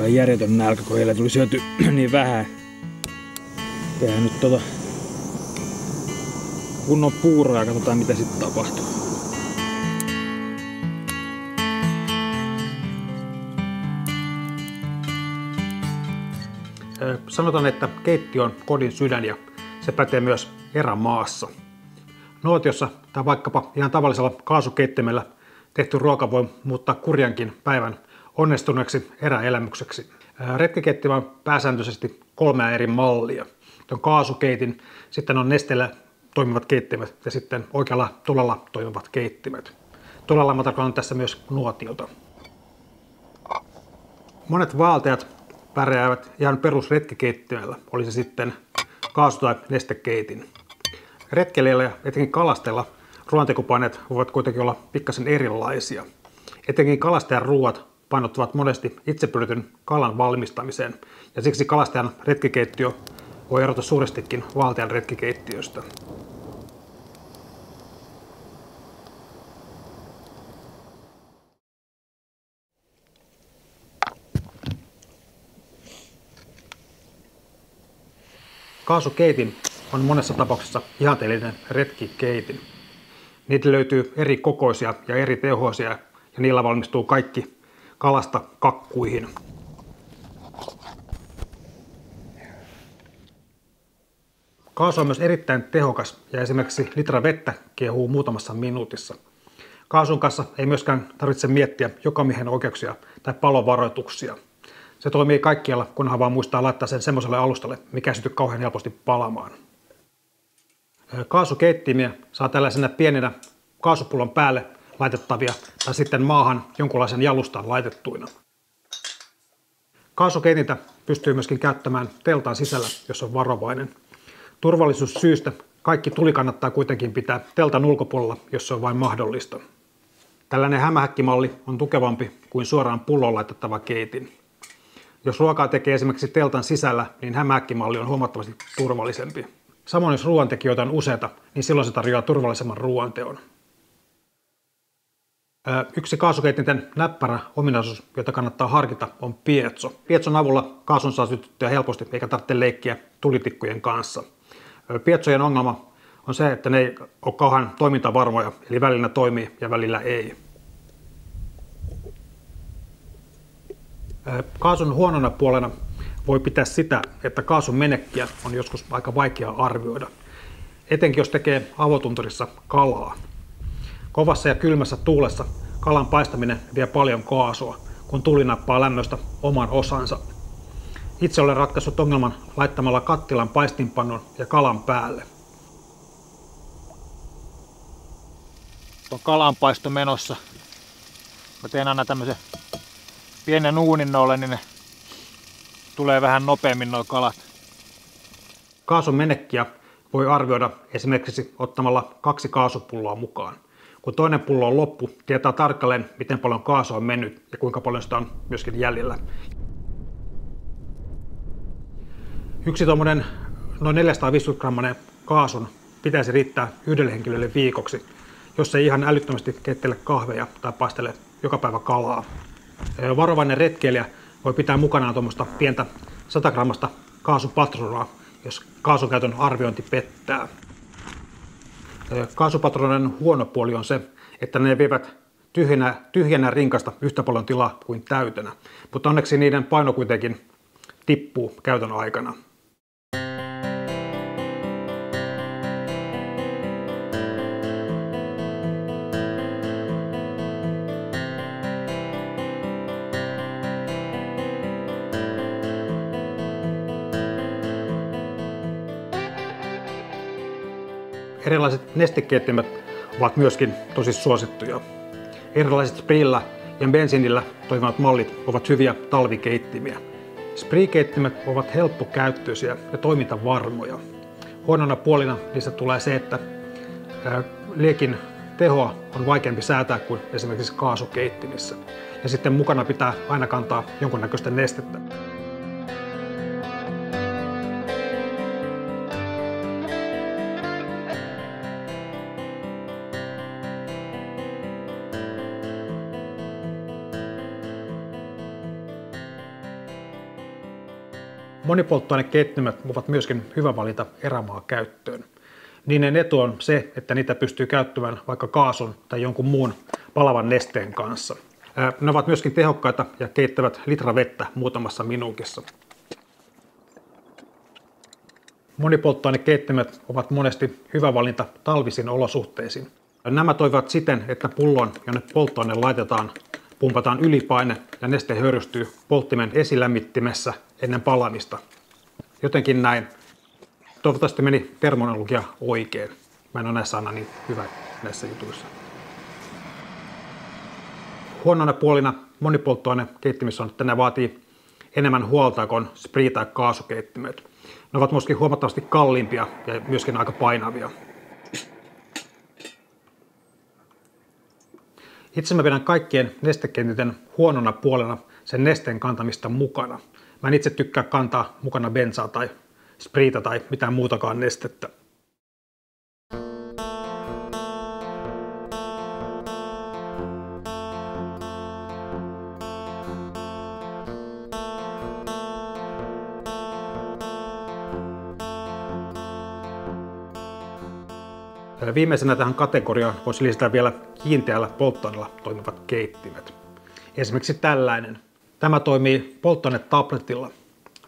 Aivan järjetön nälkä, kun heillä tuli syöty niin vähän. Tehdään nyt kunnon puuroa ja katsotaan mitä sitten tapahtuu. Sanotaan, että keittiö on kodin sydän ja se pätee myös erämaassa. Nuotiossa tai vaikkapa ihan tavallisella kaasukeittimellä tehty ruoka voi muuttaa kurjankin päivän onnistuneeksi eräelämykseksi. Retkikeittimä on pääsääntöisesti 3 eri mallia. On kaasukeitin, sitten on nesteellä toimivat keittimet ja sitten oikealla tulella toimivat keittimet. Tulella mä tarkoitan tässä myös nuotiota. Monet vaeltajat pärjäävät ihan perusretkikeittimellä, oli se sitten kaasu- tai nestekeitin. Retkeilijällä ja etenkin kalastajalla ruoantekopaineet voivat kuitenkin olla pikkasen erilaisia. Etenkin kalastajan ruuat painottuvat monesti itsepyydetyn kalan valmistamiseen ja siksi kalastajan retkikeittiö voi erota suurestikin vaeltajan retkikeittiöstä. Kaasukeitin on monessa tapauksessa ihanteellinen retkikeitin. Niitä löytyy eri kokoisia ja eri tehoisia ja niillä valmistuu kaikki kalasta kakkuihin. Kaasu on myös erittäin tehokas ja esimerkiksi litra vettä kiehuu muutamassa minuutissa. Kaasun kanssa ei myöskään tarvitse miettiä jokamiehen oikeuksia tai palovaroituksia. Se toimii kaikkialla, kunhan vaan muistaa laittaa sen semmoiselle alustalle, mikä ei syty kauhean helposti palamaan. Kaasukeittimiä saa tällaisena pienenä kaasupullon päälle laitettavia tai sitten maahan jonkunlaisen jalustan laitettuina. Kaasukeitintä pystyy myöskin käyttämään teltan sisällä, jos on varovainen. Turvallisuussyistä kaikki tuli kannattaa kuitenkin pitää teltan ulkopuolella, jos se on vain mahdollista. Tällainen hämähäkkimalli on tukevampi kuin suoraan pulloon laitettava keitin. Jos ruokaa tekee esimerkiksi teltan sisällä, niin hämähäkkimalli on huomattavasti turvallisempi. Samoin jos ruoantekijöitä on useita, niin silloin se tarjoaa turvallisemman ruoanteon. Yksi kaasukeitinten näppärä ominaisuus, jota kannattaa harkita, on pietso. Pietson avulla kaasun saa sytyttyä helposti eikä tarvitse leikkiä tulitikkujen kanssa. Pietsojen ongelma on se, että ne ei ole kauhean toimintavarmoja, eli välillä toimii ja välillä ei. Kaasun huonona puolena voi pitää sitä, että kaasun menekkiä on joskus aika vaikea arvioida, etenkin jos tekee avotunturissa kalaa. Kovassa ja kylmässä tuulessa kalan paistaminen vie paljon kaasua, kun tuli nappaa lämmöstä oman osansa. Itse olen ratkaissut ongelman laittamalla kattilan paistinpannun ja kalan päälle. On kalanpaisto menossa. Mä teen aina tämmösen pienen uunin noille, niin ne tulee vähän nopeammin nuo kalat. Kaasun menekkiä voi arvioida esimerkiksi ottamalla 2 kaasupulloa mukaan. Kun toinen pullo on loppu, tietää tarkalleen, miten paljon kaasua on mennyt ja kuinka paljon sitä on myöskin jäljellä. Yksi tuommoinen noin 450-grammanen kaasun pitäisi riittää yhdelle henkilölle viikoksi, jos ei ihan älyttömästi keittele kahveja tai paistele joka päivä kalaa. Varovainen retkeilijä voi pitää mukanaan tuommoista pientä 100-grammasta kaasupatronaa, jos kaasukäytön arviointi pettää. Kaasupatronen huono puoli on se, että ne vievät tyhjänä rinkasta yhtä paljon tilaa kuin täytenä, mutta onneksi niiden paino kuitenkin tippuu käytön aikana. Erilaiset nestekeittimet ovat myöskin tosi suosittuja. Erilaiset spraylla ja bensiinillä toimivat mallit ovat hyviä talvikeittimiä. Spraykeittimet ovat helppokäyttöisiä ja toimintavarmoja. Huonona puolina niistä tulee se, että liekin tehoa on vaikeampi säätää kuin esimerkiksi kaasukeittimissä. Ja sitten mukana pitää aina kantaa jonkunnäköistä nestettä. Monipolttoainekeittimet ovat myöskin hyvä valinta erämaakäyttöön. Niiden etu on se, että niitä pystyy käyttämään vaikka kaasun tai jonkun muun palavan nesteen kanssa. Ne ovat myöskin tehokkaita ja keittävät litra vettä muutamassa minuutissa. Monipolttoainekeittimet ovat monesti hyvä valinta talvisiin olosuhteisiin. Nämä toimivat siten, että pulloon, jonne polttoaine laitetaan, pumpataan ylipaine ja neste höyrystyy polttimen esilämmittimessä ennen palamista. Jotenkin näin. Toivottavasti meni terminologia oikein. Mä en ole näissä aina niin hyvä näissä jutuissa. Huonona puolina monipolttoainekeittimissä on, että ne vaatii enemmän huolta kuin sprii- tai kaasukeittimet. Ne ovat myöskin huomattavasti kalliimpia ja myöskin aika painavia. Itse mä pidän kaikkien nestekentiten huonona puolena sen nesteen kantamista mukana. Mä en itse tykkää kantaa mukana bensaa tai spriita tai mitään muutakaan nestettä. Viimeisenä tähän kategoriaan voisi lisätä vielä kiinteällä polttoaineella toimivat keittimet. Esimerkiksi tällainen. Tämä toimii polttoainetabletilla.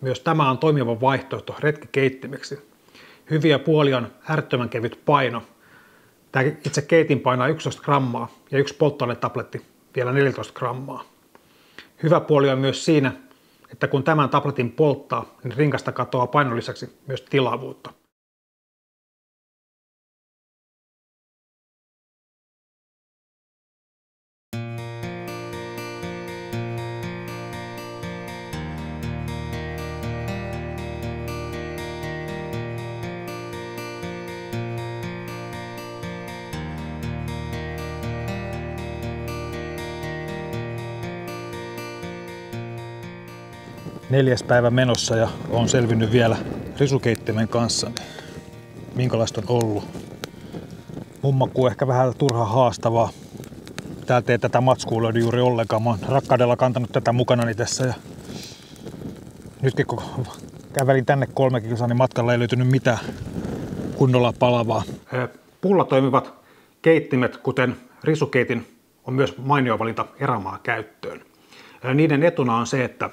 Myös tämä on toimiva vaihtoehto retkikeittimeksi. Hyviä puolia on äärettömän kevyt paino. Tämä itse keitin painaa 11 grammaa ja yksi polttoainetabletti vielä 14 grammaa. Hyvä puoli on myös siinä, että kun tämän tabletin polttaa, niin rinkasta katoaa painon lisäksi myös tilavuutta. Neljäs päivä menossa ja on selvinnyt vielä risukeittimen kanssa. Minkälaista on ollut? Mun maku ehkä vähän turha haastavaa. Täältä ei tätä matskua löydy juuri ollenkaan. Mä oon rakkaudella kantanut tätä mukanani tässä. Ja nytkin kun kävelin tänne 3 kilsaa, niin matkalla ei löytynyt mitään kunnolla palavaa. Pulla toimivat keittimet, kuten risukeitin, on myös mainio valinta erämaakäyttöön. Niiden etuna on se, että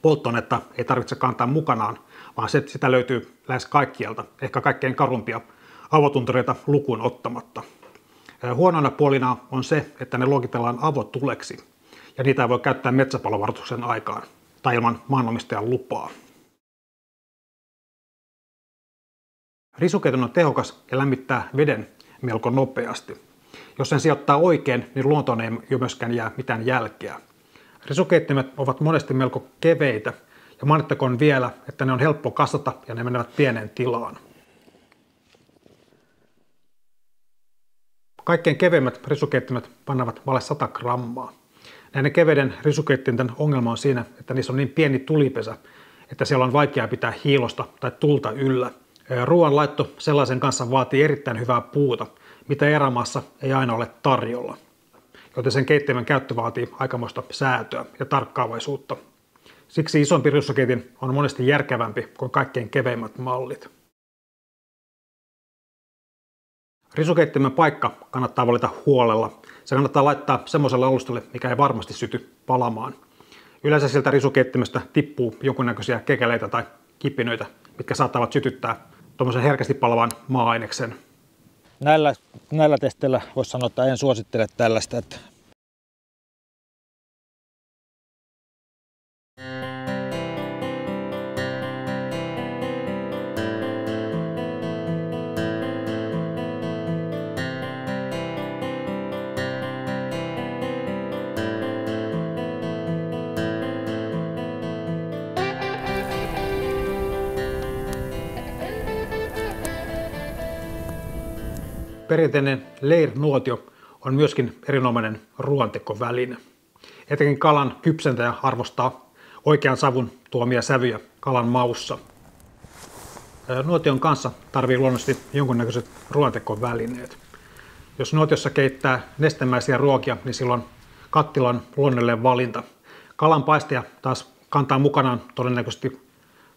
polttoainetta ei tarvitse kantaa mukanaan, vaan sitä löytyy lähes kaikkialta, ehkä kaikkein karumpia avotuntureita lukuun ottamatta. Huonona puolina on se, että ne luokitellaan avotuleksi, ja niitä ei voi käyttää metsäpalovaroituksen aikaan tai ilman maanomistajan lupaa. Risukeitin on tehokas ja lämmittää veden melko nopeasti. Jos sen sijoittaa oikein, niin luontoon ei myöskään jää mitään jälkeä. Risukeittimet ovat monesti melko keveitä ja mainittakoon vielä, että ne on helppo kasata ja ne menevät pieneen tilaan. Kaikkein keveimmät risukeittimet painavat vaille 100 grammaa. Näiden keveiden risukeittinten ongelma on siinä, että niissä on niin pieni tulipesä, että siellä on vaikea pitää hiilosta tai tulta yllä. Ruoan laitto sellaisen kanssa vaatii erittäin hyvää puuta, mitä erämaassa ei aina ole tarjolla. Joten sen keittimen käyttö vaatii aikamoista säätöä ja tarkkaavaisuutta. Siksi isompi risukeitin on monesti järkevämpi kuin kaikkein keveimmät mallit. Risukeittimen paikka kannattaa valita huolella. Se kannattaa laittaa semmoiselle alustalle, mikä ei varmasti syty palamaan. Yleensä sieltä risukeittimestä tippuu jonkunnäköisiä kekeleitä tai kipinöitä, mitkä saattavat sytyttää tuommoisen herkästi palavan maa-aineksen. Näillä testeillä voisi sanoa, että en suosittele tällaista. Perinteinen leir-nuotio on myöskin erinomainen ruoantekoväline. Etenkin kalan kypsentäjä arvostaa oikean savun tuomia sävyjä kalan maussa. Nuotion kanssa tarvii luonnollisesti jonkunnäköiset ruoantekovälineet. Jos nuotiossa keittää nestemäisiä ruokia, niin silloin kattila on luonnollinen valinta. Kalanpaistaja taas kantaa mukanaan todennäköisesti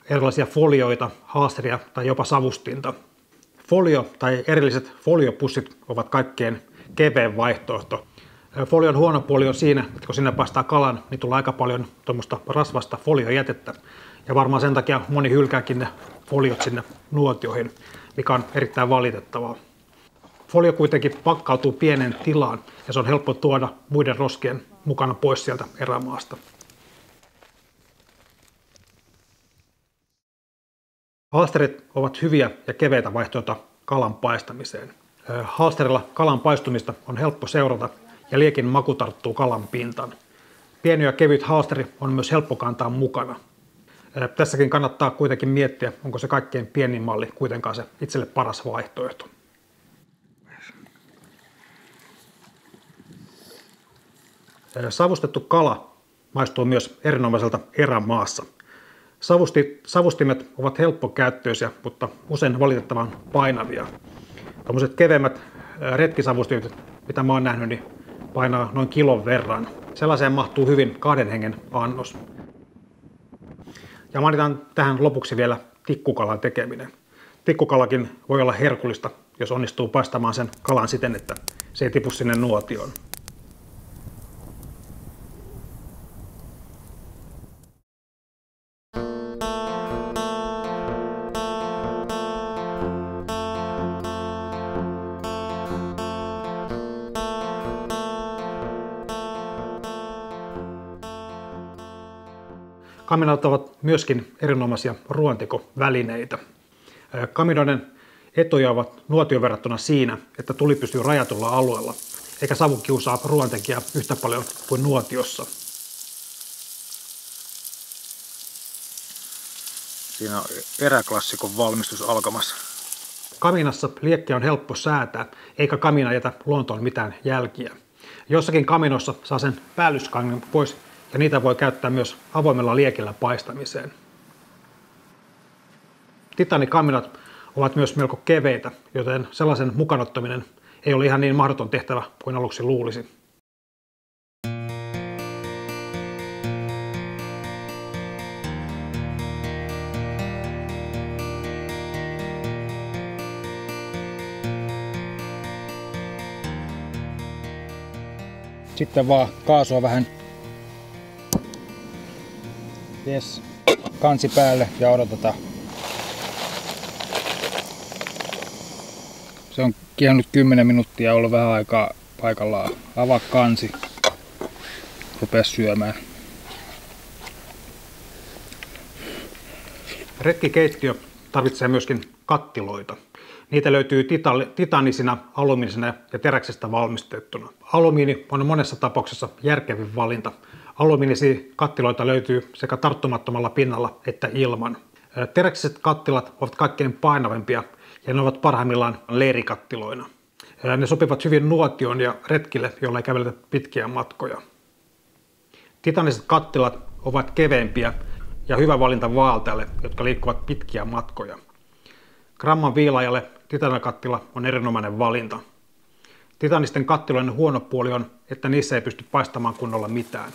erilaisia folioita, haasteria tai jopa savustinta. Folio tai erilliset foliopussit ovat kaikkein kevein vaihtoehto. Folion huono puoli on siinä, että kun sinne paistaa kalan, niin tulee aika paljon tuommoista rasvasta foliojätettä. Ja varmaan sen takia moni hylkääkin ne foliot sinne nuotioihin, mikä on erittäin valitettavaa. Folio kuitenkin pakkautuu pieneen tilaan ja se on helppo tuoda muiden roskien mukana pois sieltä erämaasta. Haasterit ovat hyviä ja keveitä vaihtoehtoja kalan paistamiseen. Haasterilla kalan paistumista on helppo seurata ja liekin maku tarttuu kalan pintaan. Pieni ja kevyt haasteri on myös helppo kantaa mukana. Tässäkin kannattaa kuitenkin miettiä, onko se kaikkein pienin malli kuitenkaan se itselle paras vaihtoehto. Savustettu kala maistuu myös erinomaiselta erämaassa. Savustimet ovat helppokäyttöisiä, mutta usein valitettavan painavia. Tuommoiset keveämmät retkisavustimet, mitä mä oon nähnyt, niin painaa noin kilon verran. Sellaiseen mahtuu hyvin 2 hengen annos. Ja mainitaan tähän lopuksi vielä tikkukalan tekeminen. Tikkukalakin voi olla herkullista, jos onnistuu paistamaan sen kalan siten, että se ei tipu sinne nuotioon. Kaminat ovat myöskin erinomaisia ruoantekovälineitä. Kaminoiden etuja ovat nuotioon verrattuna siinä, että tuli pysyy rajatulla alueella, eikä savu kiusaa ruoantekijää yhtä paljon kuin nuotiossa. Siinä on eräklassikon valmistus alkamassa. Kaminassa liekkiä on helppo säätää, eikä kamina jätä luontoon mitään jälkiä. Jossakin kaminossa saa sen päällyskangen pois ja niitä voi käyttää myös avoimella liekillä paistamiseen. Titanikaminat ovat myös melko keveitä, joten sellaisen mukanottaminen ei ole ihan niin mahdoton tehtävä kuin aluksi luulisi. Sitten vaan kaasua vähän. Yes. Kansi päälle ja odotetaan. Se on kiehunut 10 minuuttia ja ollut vähän aikaa paikallaan. Avaa kansi. Rupea syömään. Retkikeittiö tarvitsee myöskin kattiloita. Niitä löytyy titanisina, alumiinisina ja teräksestä valmistettuna. Alumiini on monessa tapauksessa järkevin valinta. Alumiinisia kattiloita löytyy sekä tarttumattomalla pinnalla että ilman. Teräksiset kattilat ovat kaikkein painavimpia ja ne ovat parhaimmillaan leirikattiloina. Ne sopivat hyvin nuotioon ja retkille, jolla ei käveletä pitkiä matkoja. Titaniset kattilat ovat keveempiä ja hyvä valinta vaeltajalle, jotka liikkuvat pitkiä matkoja. Gramman viilaajalle titanikattila on erinomainen valinta. Titanisten kattiloiden huono puoli on, että niissä ei pysty paistamaan kunnolla mitään.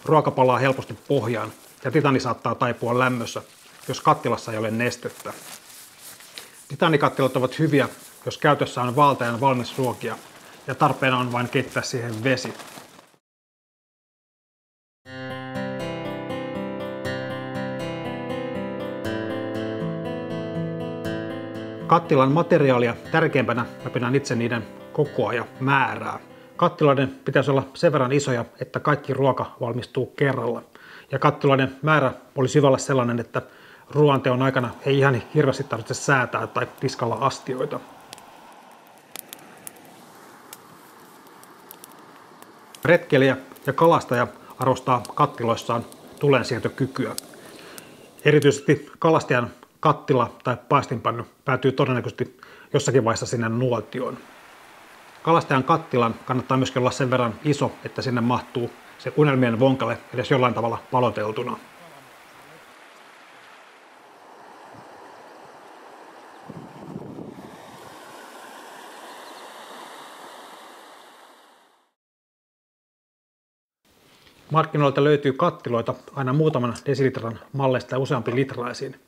Ruoka palaa helposti pohjaan ja titani saattaa taipua lämmössä, jos kattilassa ei ole nestettä. Titanikattilat ovat hyviä, jos käytössä on vaeltajan valmis ruokia ja tarpeena on vain keittää siihen vesi. Kattilan materiaalia tärkeimpänä mä pidän itse niiden kokoa ja määrää. Kattiloiden pitäisi olla sen verran isoja, että kaikki ruoka valmistuu kerralla. Ja kattiloiden määrä olisi hyvä olla sellainen, että ruoanteon aikana ei ihan hirveästi tarvitse säätää tai tiskalla astioita. Retkeilijä ja kalastaja arvostaa kattiloissaan tulensietokykyä. Erityisesti kalastajan kattila tai paistinpannu päätyy todennäköisesti jossakin vaiheessa sinne nuotioon. Kalastajan kattilan kannattaa myöskin olla sen verran iso, että sinne mahtuu se unelmien vonkale edes jollain tavalla paloteltuna. Markkinoilta löytyy kattiloita aina muutaman desilitran malleista ja useampi litraisiin.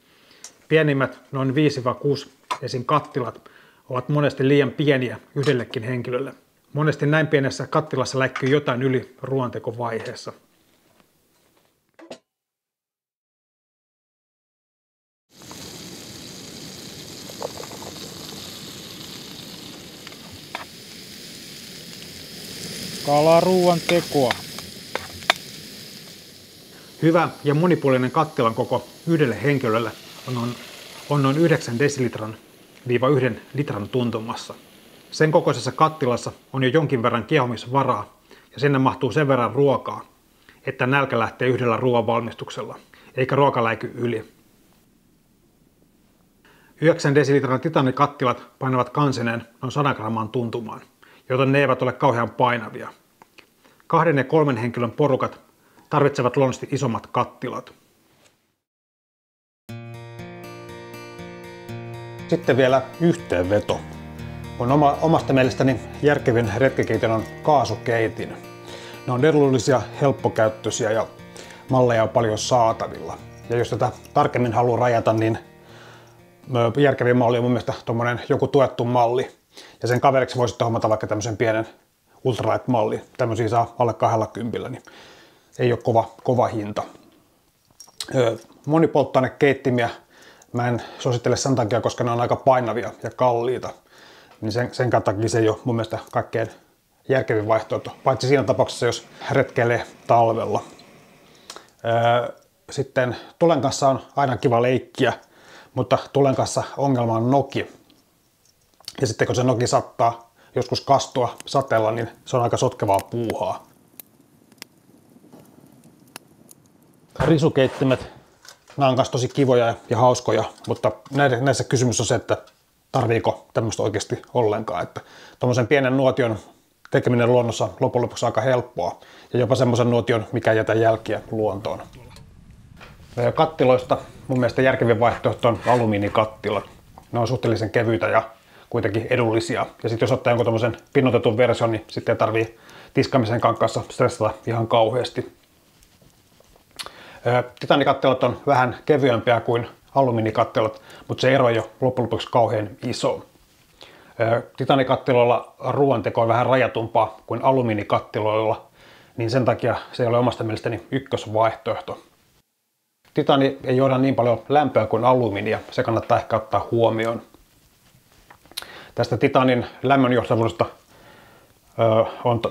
Pienimmät, noin 5-6 esin kattilat, ovat monesti liian pieniä yhdellekin henkilölle. Monesti näin pienessä kattilassa läikkyy jotain yli ruoantekovaiheessa. Kalaruuan tekoa. Hyvä ja monipuolinen kattilan koko yhdelle henkilölle on noin 9 desilitran - 1 litran tuntumassa. Sen kokoisessa kattilassa on jo jonkin verran kiehumisvaraa ja sinne mahtuu sen verran ruokaa, että nälkä lähtee yhdellä ruoan valmistuksella, eikä ruoka läiky yli. 9 desilitran titanikattilat painavat kansineen noin 100 gramman tuntumaan, joten ne eivät ole kauhean painavia. 2 ja 3 henkilön porukat tarvitsevat luonnollisesti isommat kattilat. Sitten vielä yhteenveto. Mun omasta mielestäni järkevin retkikeitin on kaasukeitin. Ne on edullisia, helppokäyttöisiä ja malleja on paljon saatavilla. Ja jos tätä tarkemmin haluaa rajata, niin järkevin malli on mun mielestä tommonen joku tuettu malli. Ja sen kaveriksi voisitte hommata vaikka tämmöisen pienen ultralight-malli. Tämmöisiä saa alle 20, niin ei ole kova hinta. Monipolttoainekeittimiä mä en suosittele sen takia, koska ne on aika painavia ja kalliita. Niin sen takia se ei ole mun mielestä kaikkein järkevin vaihtoehto, paitsi siinä tapauksessa, jos retkeilee talvella. Sitten tulen kanssa on aina kiva leikkiä, mutta tulen kanssa ongelma on noki. Ja sitten kun se noki saattaa joskus kastua sateella, niin se on aika sotkevaa puuhaa. Risukeittimet, nämä on kanssa tosi kivoja ja hauskoja, mutta näissä kysymys on se, että tarviiko tämmöistä oikeasti ollenkaan. Että tommosen pienen nuotion tekeminen luonnossa on loppujen lopuksi aika helppoa. Ja jopa semmoisen nuotion, mikä ei jätä jälkiä luontoon. Kattiloista mun mielestä järkevin vaihtoehto on alumiinikattilat. Ne on suhteellisen kevyitä ja kuitenkin edullisia. Ja sitten jos ottaa jonkun tommosen pinnotetun version, niin sitten ei tarvii tiskaamisen kanssa stressata ihan kauheasti. Titanikattilat on vähän kevyempiä kuin alumiinikattilat, mutta se ero ei ole loppujen lopuksi kauhean iso. Titanikattiloilla ruoanteko on vähän rajatumpaa kuin alumiinikattiloilla, niin sen takia se ei ole omasta mielestäni ykkösvaihtoehto. Titani ei johda niin paljon lämpöä kuin alumiinia, se kannattaa ehkä ottaa huomioon. Tästä titanin lämmönjohtavuudesta on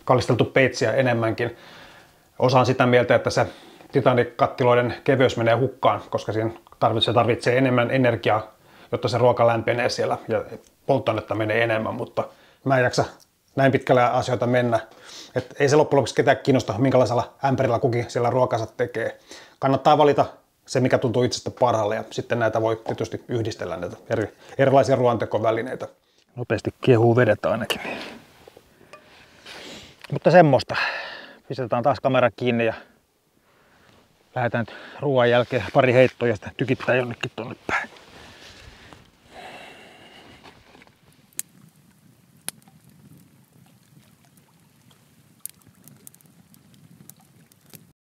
kallisteltu peitsiä enemmänkin. Osa on sitä mieltä, että se titanikattiloiden kevyys menee hukkaan, koska se tarvitsee enemmän energiaa, jotta se ruoka lämpenee siellä ja polttoainetta menee enemmän, mutta mä en jaksa näin pitkällä asioita mennä. Et ei se loppujen lopuksi ketään kiinnosta, minkälaisella ämpärillä kukin siellä ruokansa tekee. Kannattaa valita se, mikä tuntuu itsestä parhaalle, ja sitten näitä voi tietysti yhdistellä näitä erilaisia ruoantekovälineitä. Nopeasti kiehuu vedet ainakin. Mutta semmoista. Pistetään taas kamera kiinni ja lähdetään ruoan jälkeen pari heittoa ja sitten tykittää jonnekin tonne päin.